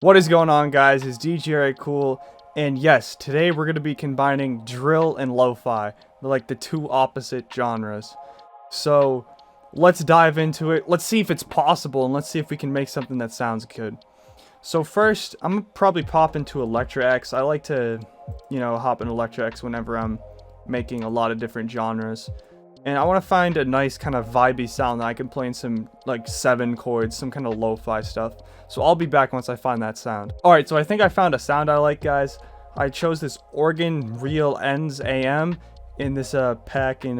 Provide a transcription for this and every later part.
What is going on, guys? It's DJ Kuhl, and yes, today we're going to be combining drill and lo-fi. They're like the two opposite genres. So, let's dive into it. Let's see if it's possible, and let's see if we can make something that sounds good. So first, I'm going to probably pop into Electra X. I like to, hop in Electra X whenever I'm making a lot of different genres. And I want to find a nice kind of vibey sound that I can play in some like 7 chords, some kind of lo-fi stuff. So I'll be back once I find that sound. Alright, so I think I found a sound I like, guys. I chose this organ real ends AM in this pack in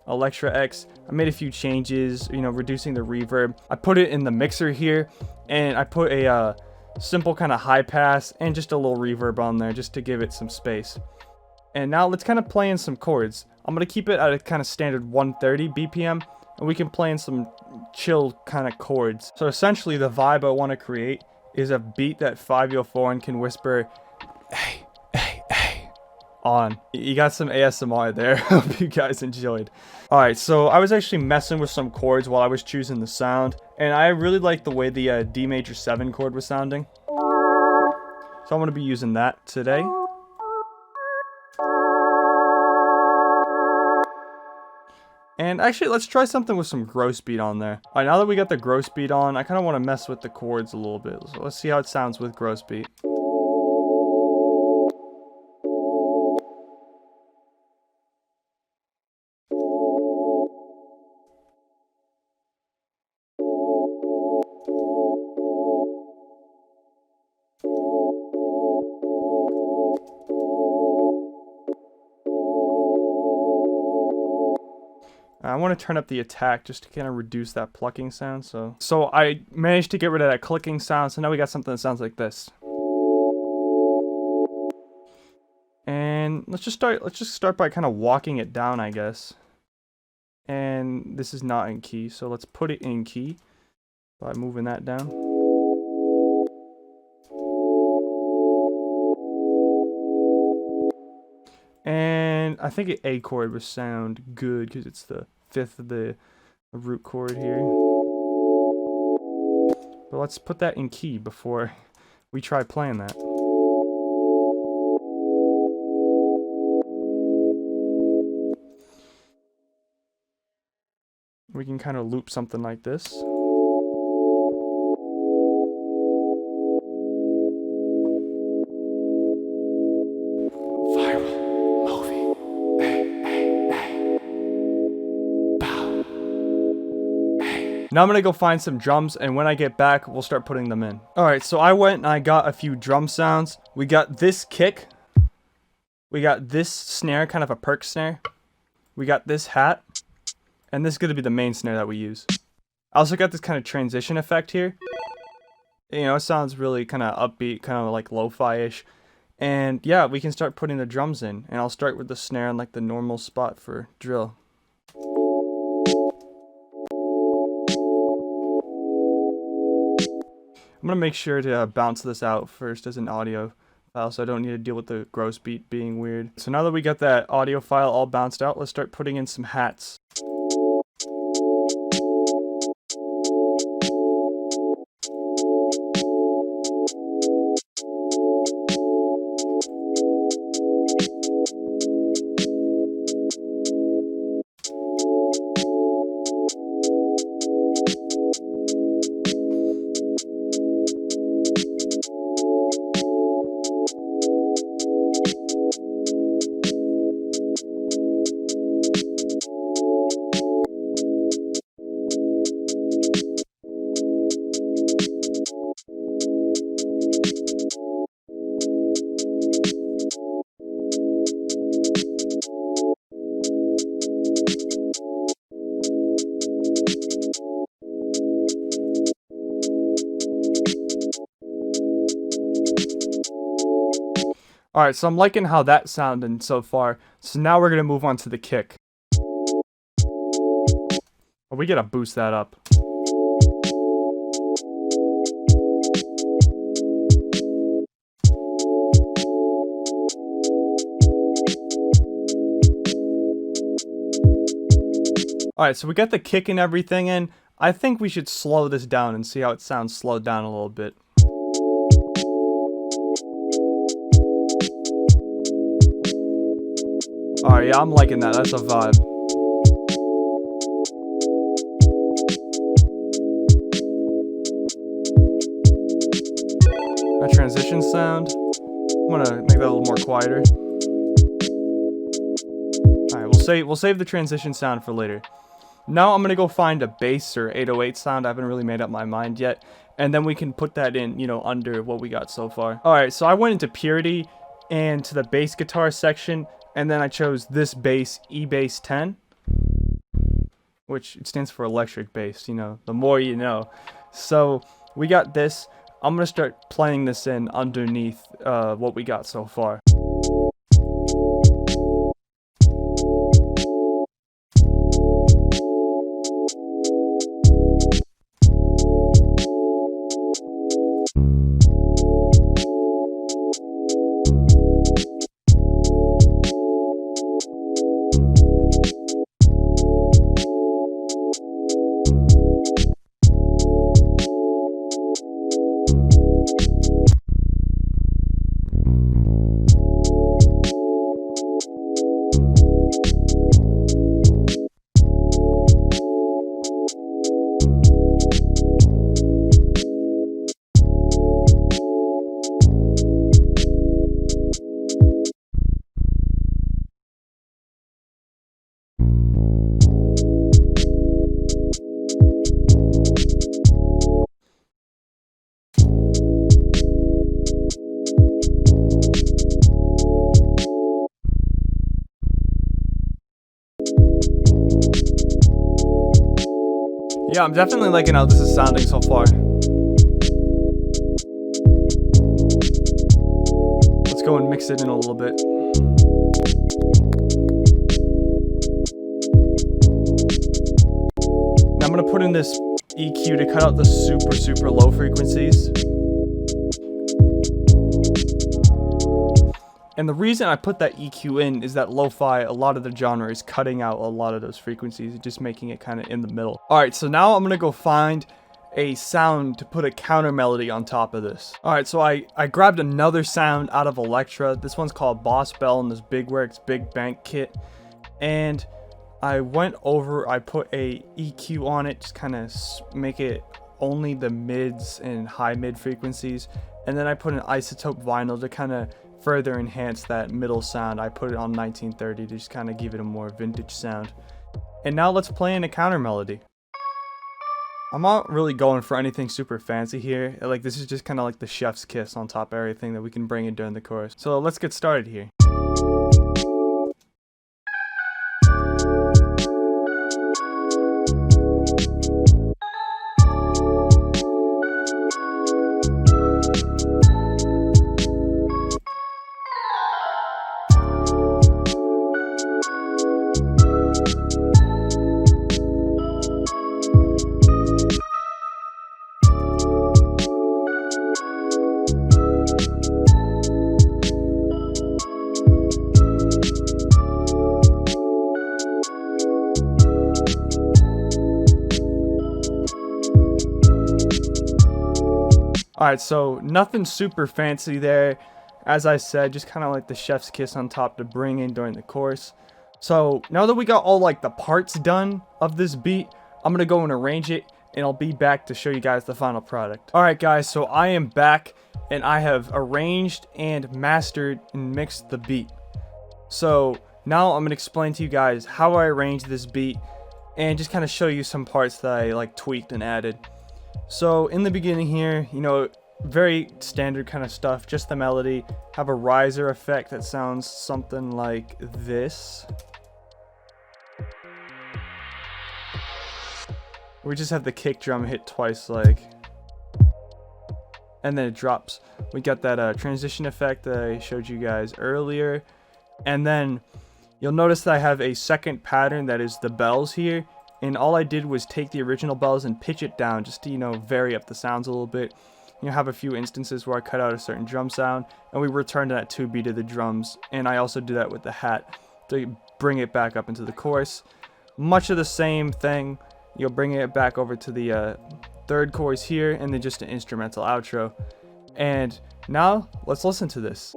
Electra X. I made a few changes, reducing the reverb. I put it in the mixer here, and I put a simple kind of high pass and just a little reverb on there just to give it some space. And now let's kind of play in some chords. I'm going to keep it at a kind of standard 130 BPM, and we can play in some chill kind of chords. So essentially the vibe I want to create is a beat that 504 can whisper, hey, hey, hey, on. You got some ASMR there. Hope you guys enjoyed. Alright, so I was actually messing with some chords while I was choosing the sound, and I really liked the way the D major 7 chord was sounding. So I'm going to be using that today. And actually, let's try something with some gross beat on there. Alright, now that we got the gross beat on, I kind of want to mess with the chords a little bit. So let's see how it sounds with gross beat. I want to turn up the attack just to kind of reduce that plucking sound. So I managed to get rid of that clicking sound. So now we got something that sounds like this. And let's just start by kind of walking it down, I guess. And this is not in key, so let's put it in key by moving that down. And I think an A chord would sound good because it's the 5th of the root chord here. But let's put that in key before we try playing that. We can kind of loop something like this. Now I'm gonna go find some drums, and when I get back, we'll start putting them in. Alright, so I went and I got a few drum sounds. We got this kick. We got this snare, kind of a perk snare. We got this hat. And this is gonna be the main snare that we use. I also got this kind of transition effect here. It sounds really kind of upbeat, kind of like lo-fi-ish. And yeah, we can start putting the drums in. And I'll start with the snare in like the normal spot for drill. I'm going to make sure to bounce this out first as an audio file so I don't need to deal with the gross beat being weird. So now that we got that audio file all bounced out, let's start putting in some hats. Alright, so I'm liking how that's sounding so far. So now we're going to move on to the kick. We gotta boost that up. Alright, so we got the kick and everything in. I think we should slow this down and see how it sounds slowed down a little bit. Alright, yeah, I'm liking that. That's a vibe. That transition sound. I'm gonna make that a little more quieter. Alright, we'll save the transition sound for later. Now I'm gonna go find a bass or 808 sound. I haven't really made up my mind yet. And then we can put that in, you know, under what we got so far. Alright, so I went into Purity and to the bass guitar section, and then I chose this bass, E-Bass 10, which it stands for electric bass, you know, the more you know. So we got this. I'm gonna start playing this in underneath what we got so far. Yeah, I'm definitely liking how this is sounding so far. Let's go and mix it in a little bit. Now I'm gonna put in this EQ to cut out the super low frequencies. And the reason I put that EQ in is that lo-fi, a lot of the genre is cutting out a lot of those frequencies and just making it kind of in the middle. Alright, so now I'm gonna go find a sound to put a counter melody on top of this. Alright, so I grabbed another sound out of Elektra. This one's called Boss Bell in this Big Works Big Bank kit. And I went over, I put a EQ on it, just kind of make it only the mids and high mid frequencies. And then I put an isotope vinyl to kind of further enhance that middle sound. I put it on 1930 to just kind of give it a more vintage sound. And now let's play in a counter melody. I'm not really going for anything super fancy here. Like, this is just kind of like the chef's kiss on top of everything that we can bring in during the chorus. So let's get started here. Alright, so nothing super fancy there. As I said, just kind of like the chef's kiss on top to bring in during the chorus. So now that we got all like the parts done of this beat, I'm going to go and arrange it, and I'll be back to show you guys the final product. Alright guys, so I am back, and I have arranged and mastered and mixed the beat. So now I'm going to explain to you guys how I arranged this beat, and just kind of show you some parts that I like tweaked and added. So in the beginning here, you know, very standard kind of stuff, just the melody. Have a riser effect that sounds something like this. We just have the kick drum hit twice, like, and then it drops. We got that transition effect that I showed you guys earlier. And then you'll notice that I have a second pattern that is the bells here. And all I did was take the original bells and pitch it down just to, you know, vary up the sounds a little bit. You know, have a few instances where I cut out a certain drum sound, and we return that 2 beat of the drums. And I also do that with the hat to bring it back up into the chorus. Much of the same thing. You'll bring it back over to the third chorus here, and then just an instrumental outro. And now let's listen to this.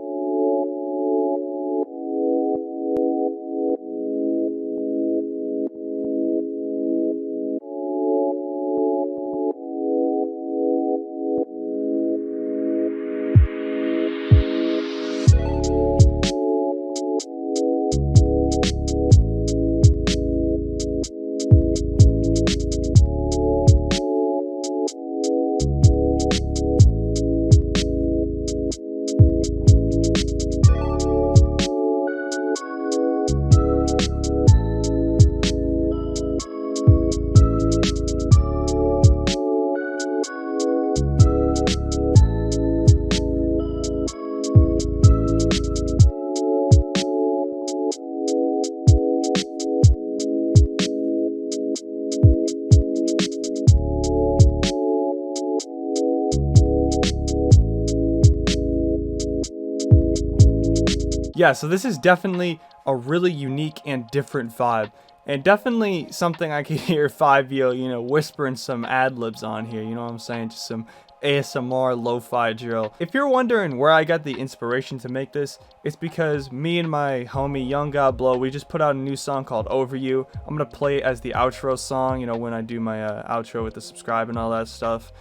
Yeah, so this is definitely a really unique and different vibe. And definitely something I could hear Fivio, whispering some ad-libs on here, you know what I'm saying? Just some ASMR lo-fi drill. If you're wondering where I got the inspiration to make this, it's because me and my homie Young God Blow, we just put out a new song called Over You. I'm gonna play it as the outro song, when I do my outro with the subscribe and all that stuff.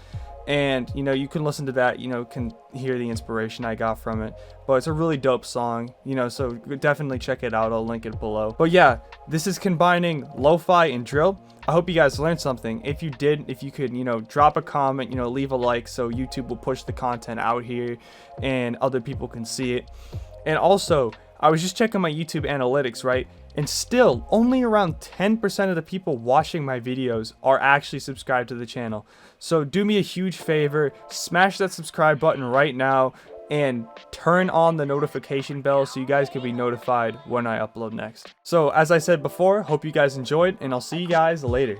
And you can listen to that, can hear the inspiration I got from it. But it's a really dope song, so definitely check it out. I'll link it below. But yeah, this is combining lo-fi and drill. I hope you guys learned something. If you did, if you could, drop a comment, leave a like, so YouTube will push the content out here and other people can see it. And also, I was just checking my YouTube analytics, right? And still, only around 10% of the people watching my videos are actually subscribed to the channel. So do me a huge favor, smash that subscribe button right now and turn on the notification bell so you guys can be notified when I upload next. So as I said before, hope you guys enjoyed, and I'll see you guys later.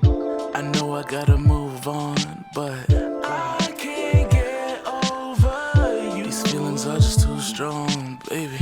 I know I gotta move on, but I can't get over you. These feelings are just too strong, baby.